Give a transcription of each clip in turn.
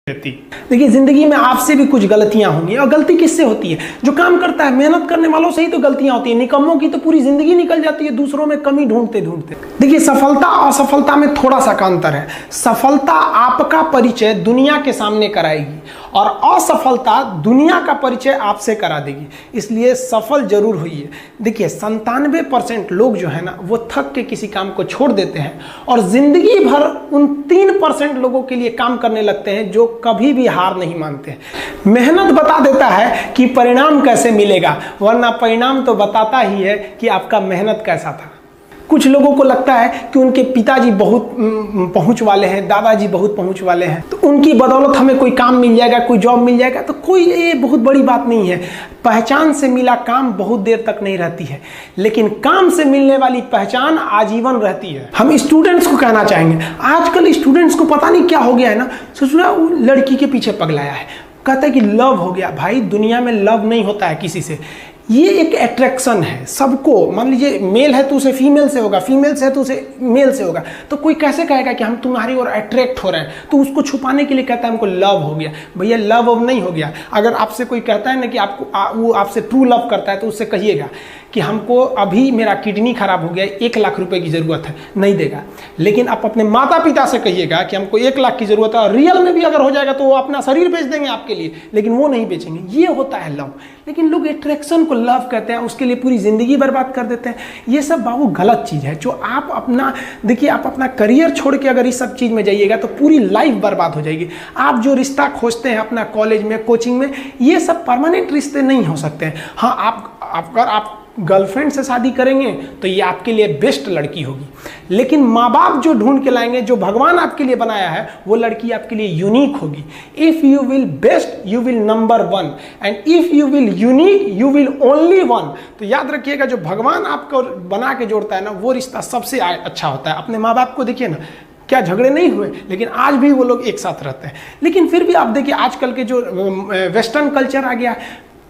देखिए, जिंदगी में आपसे भी कुछ गलतियां होंगी। और गलती किससे होती है? जो काम करता है, मेहनत करने वालों से ही तो गलतियां होती है। निकम्मों की तो पूरी जिंदगी निकल जाती है दूसरों में कमी ढूंढते ढूंढते। देखिए, सफलता और असफलता में थोड़ा सा का अंतर है। सफलता आपका परिचय दुनिया के सामने कराएगी और असफलता दुनिया का परिचय आपसे करा देगी। इसलिए सफल जरूर होइए। देखिए, 97% लोग जो है ना, वो थक के किसी काम को छोड़ देते हैं और जिंदगी भर उन 3% लोगों के लिए काम करने लगते हैं जो कभी भी हार नहीं मानते। मेहनत बता देता है कि परिणाम कैसे मिलेगा, वरना परिणाम तो बताता ही है कि आपका मेहनत कैसा था। कुछ लोगों को लगता है कि उनके पिताजी बहुत पहुंच वाले हैं, दादाजी बहुत पहुंच वाले हैं, तो उनकी बदौलत हमें कोई काम मिल जाएगा, कोई जॉब मिल जाएगा। तो कोई ये बहुत बड़ी बात नहीं है। पहचान से मिला काम बहुत देर तक नहीं रहती है, लेकिन काम से मिलने वाली पहचान आजीवन रहती है। हम स्टूडेंट्स को कहना चाहेंगे, आजकल स्टूडेंट्स को पता नहीं क्या हो गया है ना, सोचना वो लड़की के पीछे पगलाया है, कहता है कि लव हो गया। भाई, दुनिया में लव नहीं होता है किसी से। ये एक अट्रैक्शन है सबको। मान लीजिए मेल है तो उसे फीमेल से होगा, फीमेल से है तो उसे मेल से होगा। तो कोई कैसे कहेगा कि हम तुम्हारी ओर अट्रैक्ट हो रहे हैं? तो उसको छुपाने के लिए कहता है हमको लव हो गया। भैया, लव अब नहीं हो गया। अगर आपसे कोई कहता है ना कि आपको वो आपसे ट्रू लव करता है, तो उससे कहिएगा कि हमको अभी मेरा किडनी खराब हो गया, 1 लाख रुपए की जरूरत है, नहीं देगा। लेकिन आप अपने माता पिता से कहिएगा कि हमको 1 लाख की जरूरत है, और रियल में भी अगर हो जाएगा तो वो अपना शरीर बेच देंगे आपके लिए, लेकिन वो नहीं बेचेंगे। ये होता है लव। लेकिन लोग अट्रैक्शन को लव कहते हैं, उसके लिए पूरी जिंदगी बर्बाद कर देते हैं। ये सब बाबू गलत चीज है। जो आप अपना देखिए, आप अपना करियर छोड़ के अगर इस सब चीज में जाइएगा तो पूरी लाइफ बर्बाद हो जाएगी। आप जो रिश्ता खोजते हैं अपना कॉलेज में, कोचिंग में, ये सब परमानेंट रिश्ते नहीं हो सकते हैं। हाँ, अगर आप गर्लफ्रेंड से शादी करेंगे तो ये आपके लिए बेस्ट लड़की होगी, लेकिन माँ बाप जो ढूंढ के लाएंगे, जो भगवान आपके लिए बनाया है, वो लड़की आपके लिए यूनिक होगी। If you will best you will number 1, and if you will unique you will only 1। तो याद रखिएगा, जो भगवान आपको बना के जोड़ता है ना, वो रिश्ता सबसे अच्छा होता है। अपने माँ बाप को देखिए ना, क्या झगड़े नहीं हुए, लेकिन आज भी वो लोग एक साथ रहते हैं। लेकिन फिर भी आप देखिए, आजकल के जो वेस्टर्न कल्चर आ गया,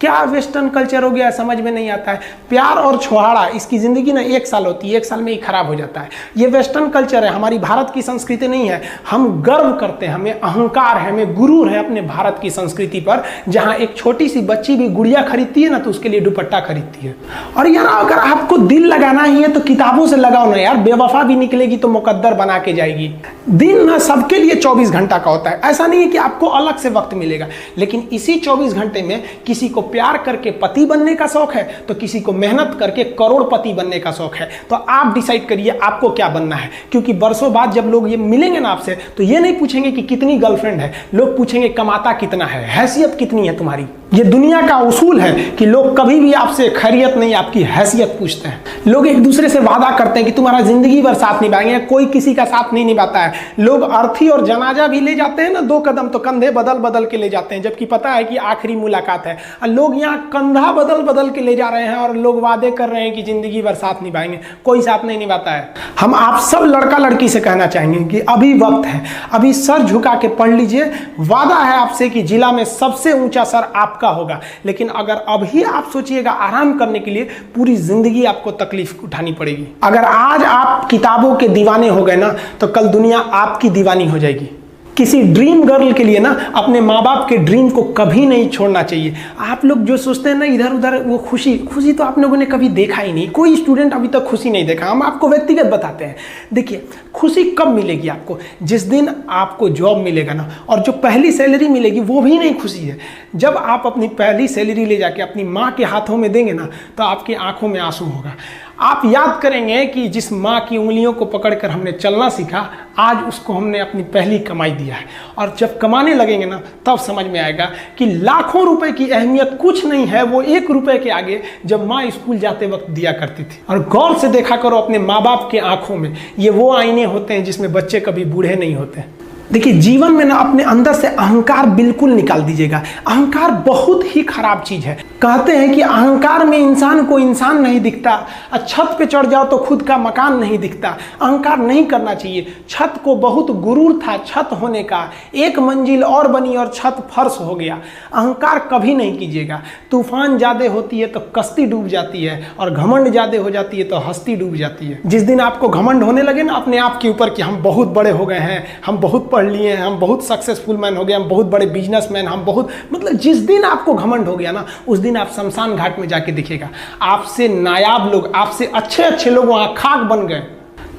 क्या वेस्टर्न कल्चर हो गया समझ में नहीं आता है। प्यार और छोहाड़ा, इसकी जिंदगी ना 1 साल होती है, 1 साल में ही खराब हो जाता है। ये वेस्टर्न कल्चर है, हमारी भारत की संस्कृति नहीं है। हम गर्व करते हैं, हमें अहंकार है, हमें गुरूर है अपने भारत की संस्कृति पर। जहाँ एक छोटी सी बच्ची भी गुड़िया खरीदती है ना, तो उसके लिए दुपट्टा खरीदती है। और यार, अगर आपको दिल लगाना ही है तो किताबों से लगाओ ना यार। बेवफा भी निकलेगी तो मुकद्दर बना के जाएगी। दिन ना सबके लिए 24 घंटा का होता है। ऐसा नहीं है कि आपको अलग से वक्त मिलेगा, लेकिन इसी 24 घंटे में किसी को प्यार करके पति बनने का शौक है, तो किसी को मेहनत करके करोड़पति बनने का शौक है। तो आप डिसाइड करिए आपको क्या बनना है। क्योंकि बरसों बाद जब लोग ये मिलेंगे ना आपसे, तो ये नहीं पूछेंगे कि कितनी गर्लफ्रेंड है, लोग पूछेंगे कमाता कितना है, हैसियत कितनी है तुम्हारी। ये दुनिया का उसूल है कि लोग कभी भी आपसे खैरियत नहीं, आपकी हैसियत पूछते हैं। लोग एक दूसरे से वादा करते हैं कि तुम्हारा जिंदगी भर साथ निभाएंगे, कोई किसी का साथ नहीं निभाता है। लोग अर्थी और जनाजा भी ले जाते हैं ना 2 कदम, तो कंधे बदल बदल के ले जाते हैं, जबकि पता है कि आखिरी मुलाकात है। और लोग यहाँ कंधा बदल बदल के ले जा रहे हैं और लोग वादे कर रहे हैं कि जिंदगी भर साथ निभाएंगे, कोई साथ नहीं निभाता है। हम आप सब लड़का लड़की से कहना चाहेंगे कि अभी वक्त है, अभी सर झुका के पढ़ लीजिए। वादा है आपसे कि जिला में सबसे ऊंचा सर आपका होगा। लेकिन अगर अभी आप सोचिएगा आराम करने के लिए, पूरी जिंदगी आपको तकलीफ उठानी पड़ेगी। अगर आज आप किताबों के दीवाने हो गए ना, तो कल दुनिया आपकी दीवानी हो जाएगी। किसी ड्रीम गर्ल के लिए ना अपने माँ बाप के ड्रीम को कभी नहीं छोड़ना चाहिए। आप लोग जो सोचते हैं ना इधर उधर, वो खुशी तो आप लोगों ने कभी देखा ही नहीं। कोई स्टूडेंट अभी तक खुशी नहीं देखा। हम आपको व्यक्तिगत बताते हैं। देखिए, खुशी कब मिलेगी आपको? जिस दिन आपको जॉब मिलेगा ना, और जो पहली सैलरी मिलेगी वो भी नहीं खुशी है। जब आप अपनी पहली सैलरी ले जाके अपनी माँ के हाथों में देंगे ना, तो आपकी आंखों में आंसू होगा। आप याद करेंगे कि जिस माँ की उंगलियों को पकड़कर हमने चलना सीखा, आज उसको हमने अपनी पहली कमाई दिया है। और जब कमाने लगेंगे ना, तब समझ में आएगा कि लाखों रुपए की अहमियत कुछ नहीं है, वो 1 रुपए के आगे जब माँ स्कूल जाते वक्त दिया करती थी। और गौर से देखा करो अपने माँ बाप के आंखों में, ये वो आईने होते हैं जिसमें बच्चे कभी बूढ़े नहीं होते। देखिए, जीवन में ना अपने अंदर से अहंकार बिल्कुल निकाल दीजिएगा। अहंकार बहुत ही खराब चीज है। कहते हैं कि अहंकार में इंसान को इंसान नहीं दिखता, छत पे चढ़ जाओ तो खुद का मकान नहीं दिखता। अहंकार नहीं करना चाहिए। छत को बहुत गुरूर था छत होने का, 1 मंजिल और बनी और छत फर्श हो गया। अहंकार कभी नहीं कीजिएगा। तूफान ज्यादा होती है तो कश्ती डूब जाती है, और घमंड ज्यादा हो जाती है तो हस्ती डूब जाती है। जिस दिन आपको घमंड होने लगे ना अपने आप के ऊपर कि हम बहुत बड़े हो गए हैं, हम बहुत पढ़ पढ़ लिए हैं, हम बहुत सक्सेसफुल मैन हो गए, हम बहुत बड़े बिजनेसमैन, हम बहुत, मतलब जिस दिन आपको घमंड हो गया ना, उस दिन आप शमशान घाट में जाके देखिएगा, आपसे नायाब लोग, आपसे अच्छे अच्छे लोग वहाँ खाक बन गए।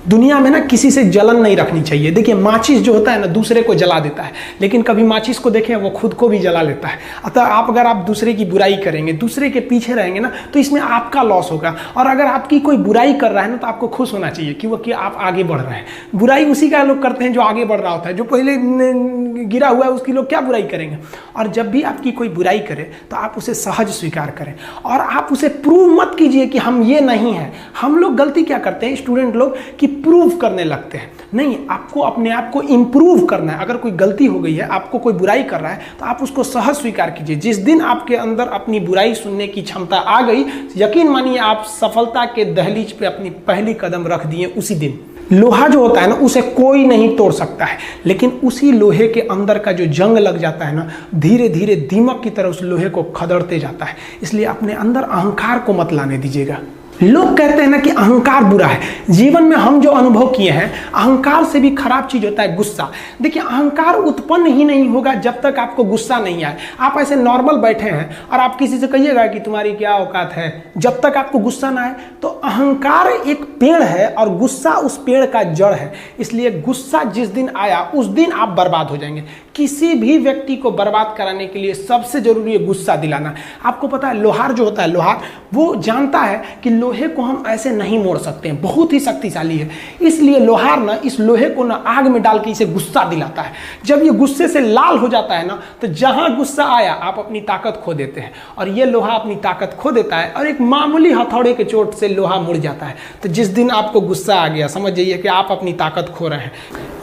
दुनिया में ना किसी से जलन नहीं रखनी चाहिए। देखिए माचिस जो होता है ना दूसरे को जला देता है, लेकिन कभी माचिस को देखें वो खुद को भी जला लेता है। अतः अगर आप दूसरे की बुराई करेंगे, दूसरे के पीछे रहेंगे ना, तो इसमें आपका लॉस होगा। और अगर आपकी कोई बुराई कर रहा है ना, तो आपको खुश होना चाहिए कि आप आगे बढ़ रहे हैं। बुराई उसी का लोग करते हैं जो आगे बढ़ रहा होता है, जो पहले गिरा हुआ है उसकी लोग क्या बुराई करेंगे। और जब भी आपकी कोई बुराई करे तो आप उसे सहज स्वीकार करें, और आप उसे प्रूव मत कीजिए कि हम ये नहीं हैं। हम लोग गलती क्या करते हैं स्टूडेंट लोग, कि प्रूव करने लगते हैं। नहीं, आपको अपने आप को इंप्रूव करना है। अगर कोई गलती हो गई है, आपको कोई बुराई कर रहा है, तो आप उसको सहज स्वीकार कीजिए। जिस दिन आपके अंदर अपनी बुराई सुनने की क्षमता आ गई, यकीन मानिए आप सफलता के दहलीज पे अपनी पहली कदम रख दिए उसी दिन। लोहा जो होता है ना, उसे कोई नहीं तोड़ सकता है, लेकिन उसी लोहे के अंदर का जो जंग लग जाता है ना, धीरे धीरे दीमक की तरह उस लोहे को खदड़ते जाता है। इसलिए अपने अंदर अहंकार को मत लाने दीजिएगा। लोग कहते हैं ना कि अहंकार बुरा है। जीवन में हम जो अनुभव किए हैं, अहंकार से भी खराब चीज होता है गुस्सा। देखिए अहंकार उत्पन्न ही नहीं होगा जब तक आपको गुस्सा नहीं आए। आप ऐसे नॉर्मल बैठे हैं और आप किसी से कहिएगा कि तुम्हारी क्या औकात है, जब तक आपको गुस्सा ना आए। तो अहंकार एक पेड़ है और गुस्सा उस पेड़ का जड़ है। इसलिए गुस्सा जिस दिन आया उस दिन आप बर्बाद हो जाएंगे। किसी भी व्यक्ति को बर्बाद कराने के लिए सबसे जरूरी है गुस्सा दिलाना। आपको पता है लोहार जो होता है, लोहार वो जानता है कि लोहे को हम ऐसे नहीं मोड़ सकते हैं, बहुत ही शक्तिशाली है। इसलिए लोहार ना इस लोहे को ना आग में डाल के इसे गुस्सा दिलाता है। जब ये गुस्से से लाल हो जाता है ना, तो जहां गुस्सा आया आप अपनी ताकत खो देते हैं। और ये लोहा अपनी ताकत खो देता है और एक मामूली हथौड़े के चोट से लोहा मुड़ जाता है। तो जिस दिन आपको गुस्सा आ गया, समझ जाइए कि आप अपनी ताकत खो रहे हैं।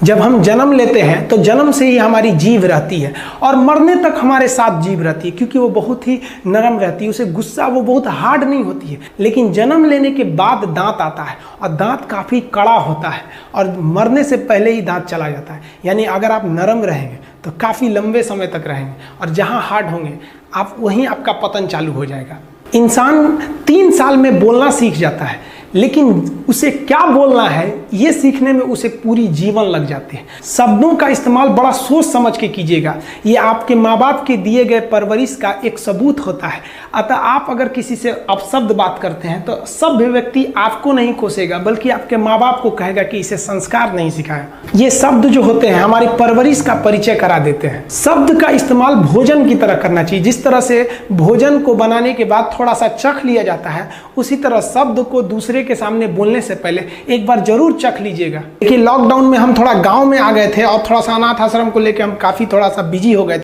जब हम जन्म लेते हैं तो जन्म से ही हमारी जीभ रहती है और मरने तक हमारे साथ जीभ रहती है, क्योंकि वो बहुत ही नरम रहती है। उसे गुस्सा वो बहुत हार्ड नहीं होती है। लेकिन जन्म लेने के बाद दांत आता है और दांत काफ़ी कड़ा होता है और मरने से पहले ही दांत चला जाता है। यानी अगर आप नरम रहेंगे तो काफ़ी लंबे समय तक रहेंगे, और जहाँ हार्ड होंगे आप वहीं आपका पतन चालू हो जाएगा। इंसान 3 साल में बोलना सीख जाता है, लेकिन उसे क्या बोलना है ये सीखने में उसे पूरी जीवन लग जाती है। शब्दों का इस्तेमाल बड़ा सोच समझ के कीजिएगा। ये आपके माँ बाप के दिए गए परवरिश का एक सबूत होता है। अतः आप अगर किसी से अपशब्द बात करते हैं तो सभ्य व्यक्ति आपको नहीं कोसेगा, बल्कि आपके माँ बाप को कहेगा कि इसे संस्कार नहीं सिखाया। ये शब्द जो होते हैं हमारी परवरिश का परिचय करा देते हैं। शब्द का इस्तेमाल भोजन की तरह करना चाहिए। जिस तरह से भोजन को बनाने के बाद थोड़ा सा चख लिया जाता है, उसी तरह शब्द को दूसरे के सामने बोलने से पहले एक बार जरूर चख लीजिएगा। देखिए लॉकडाउन में हम थोड़ा गांव में आ गए थे और थोड़ा सा अनाथ आश्रम को लेकर हम काफी थोड़ा सा बिजी हो गए थे।